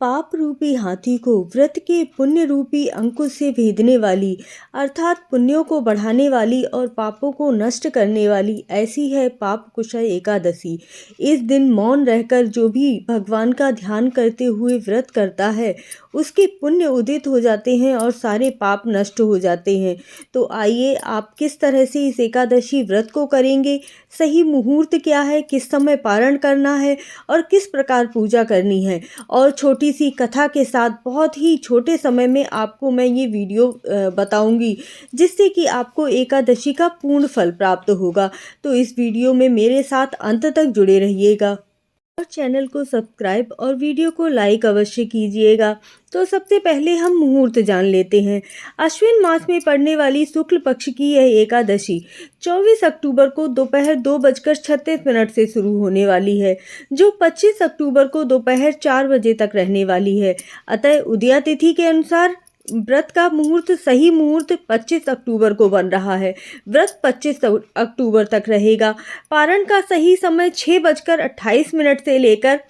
पाप रूपी हाथी को व्रत के पुण्य रूपी अंकुश से भेदने वाली अर्थात पुण्यों को बढ़ाने वाली और पापों को नष्ट करने वाली ऐसी है पापकुशा एकादशी। इस दिन मौन रहकर जो भी भगवान का ध्यान करते हुए व्रत करता है उसके पुण्य उदित हो जाते हैं और सारे पाप नष्ट हो जाते हैं। तो आइए आप किस तरह से इस एकादशी व्रत को करेंगे, सही मुहूर्त क्या है, किस समय पारण करना है और किस प्रकार पूजा करनी है, और छोटी सी कथा के साथ बहुत ही छोटे समय में आपको मैं ये वीडियो बताऊंगी जिससे कि आपको एकादशी का पूर्ण फल प्राप्त होगा। तो इस वीडियो में मेरे साथ अंत तक जुड़े रहिएगा और चैनल को सब्सक्राइब और वीडियो को लाइक अवश्य कीजिएगा। तो सबसे पहले हम मुहूर्त जान लेते हैं। अश्विन मास में पड़ने वाली शुक्ल पक्ष की यह एकादशी 24 अक्टूबर को दोपहर 2:36 से शुरू होने वाली है, जो 25 अक्टूबर को दोपहर 4 बजे तक रहने वाली है। अतः उदया तिथि के अनुसार व्रत का मुहूर्त सही मुहूर्त 25 अक्टूबर को बन रहा है। व्रत 25 अक्टूबर तक रहेगा। पारण का सही समय 6:28 से लेकर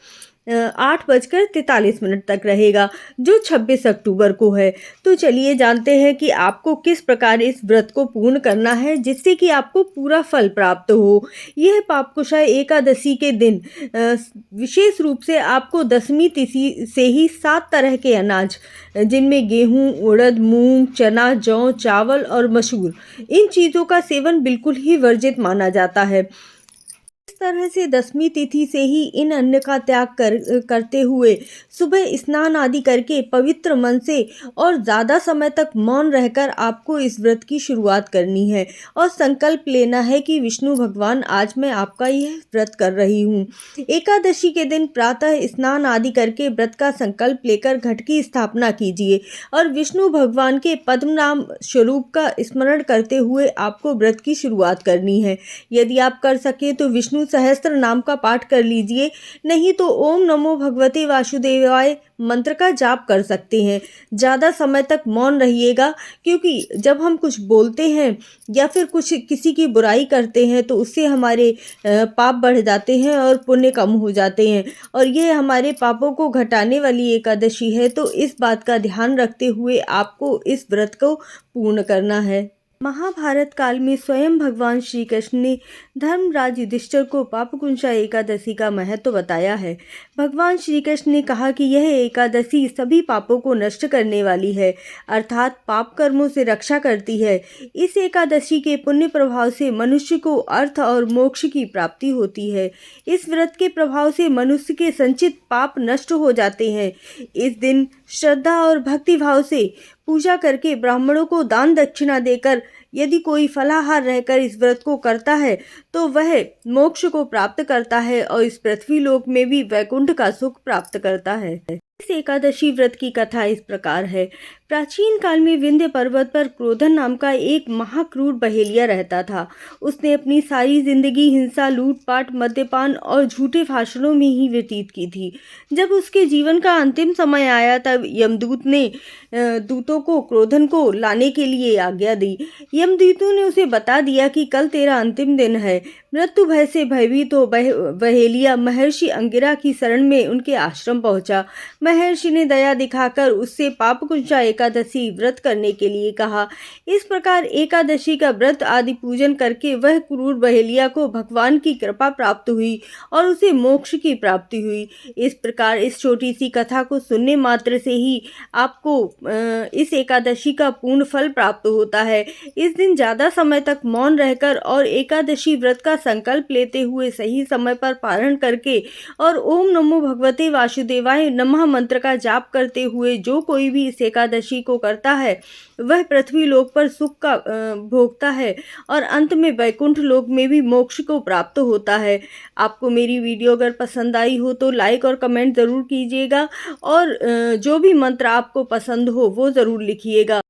8:43 तक रहेगा, जो 26 अक्टूबर को है। तो चलिए जानते हैं कि आपको किस प्रकार इस व्रत को पूर्ण करना है जिससे कि आपको पूरा फल प्राप्त हो। यह पापकुशा एकादशी के दिन विशेष रूप से आपको दशमी तिथि से ही 7 तरह के अनाज, जिनमें गेहूं, उड़द, मूंग, चना, जौ, चावल और मसूर, इन चीज़ों का सेवन बिल्कुल ही वर्जित माना जाता है। इस तरह से दशमी तिथि से ही इन अन्न का त्याग करते हुए सुबह स्नान आदि करके पवित्र मन से और ज़्यादा समय तक मौन रहकर आपको इस व्रत की शुरुआत करनी है और संकल्प लेना है कि विष्णु भगवान आज मैं आपका यह व्रत कर रही हूँ। एकादशी के दिन प्रातः स्नान आदि करके व्रत का संकल्प लेकर घट की स्थापना कीजिए और विष्णु भगवान के पद्म नाम स्वरूप का स्मरण करते हुए आपको व्रत की शुरुआत करनी है। यदि आप कर सके तो विष्णु सहस्त्र नाम का पाठ कर लीजिए, नहीं तो ओम नमो भगवते वासुदेवाय मंत्र का जाप कर सकते हैं। ज़्यादा समय तक मौन रहिएगा, क्योंकि जब हम कुछ बोलते हैं या फिर कुछ किसी की बुराई करते हैं तो उससे हमारे पाप बढ़ जाते हैं और पुण्य कम हो जाते हैं, और ये हमारे पापों को घटाने वाली एकादशी है। तो इस बात का ध्यान रखते हुए आपको इस व्रत को पूर्ण करना है। महाभारत काल में स्वयं भगवान श्री कृष्ण ने धर्मराज युधिष्ठिर को पापकुशा एकादशी का महत्व बताया है। भगवान श्री कृष्ण ने कहा कि यह एकादशी सभी पापों को नष्ट करने वाली है, अर्थात पाप कर्मों से रक्षा करती है। इस एकादशी के पुण्य प्रभाव से मनुष्य को अर्थ और मोक्ष की प्राप्ति होती है। इस व्रत के प्रभाव से मनुष्य के संचित पाप नष्ट हो जाते हैं। इस दिन श्रद्धा और भक्ति भाव से पूजा करके ब्राह्मणों को दान दक्षिणा देकर यदि कोई फलाहार रहकर इस व्रत को करता है तो वह मोक्ष को प्राप्त करता है और इस पृथ्वी लोक में भी वैकुंठ का सुख प्राप्त करता है। इस एकादशी व्रत की कथा इस प्रकार है। प्राचीन काल में विंध्य पर्वत पर क्रोधन नाम का एक महाक्रूर बहेलिया रहता था। उसने अपनी सारी जिंदगी हिंसा, लूटपाट, मद्यपान और झूठे भाषणों में ही व्यतीत की थी। जब उसके जीवन का अंतिम समय आया तब यमदूत ने दूतों को क्रोधन को लाने के लिए आज्ञा दी। यमदूतों ने उसे बता दिया कि कल तेरा अंतिम दिन है। मृत्यु भय से भयभीत हो बहेलिया महर्षि अंगिरा की शरण में उनके आश्रम पहुंचा। महर्षि ने दया दिखाकर उससे पापकुशा एकादशी व्रत करने के लिए कहा। इस प्रकार एकादशी का व्रत आदि पूजन करके वह क्रूर बहेलिया को भगवान की कृपा प्राप्त हुई और उसे मोक्ष की प्राप्ति हुई। इस प्रकार इस छोटी सी कथा को सुनने मात्र से ही आपको इस एकादशी का पूर्ण फल प्राप्त होता है। इस दिन ज़्यादा समय तक मौन रहकर और एकादशी व्रत का संकल्प लेते हुए सही समय पर पारण करके और ओम नमो भगवते वासुदेवाय नमः मंत्र का जाप करते हुए जो कोई भी इस एकादशी को करता है वह पृथ्वी लोक पर सुख का भोगता है और अंत में वैकुंठ लोक में भी मोक्ष को प्राप्त होता है। आपको मेरी वीडियो अगर पसंद आई हो तो लाइक और कमेंट ज़रूर कीजिएगा और जो भी मंत्र आपको पसंद हो वो ज़रूर लिखिएगा।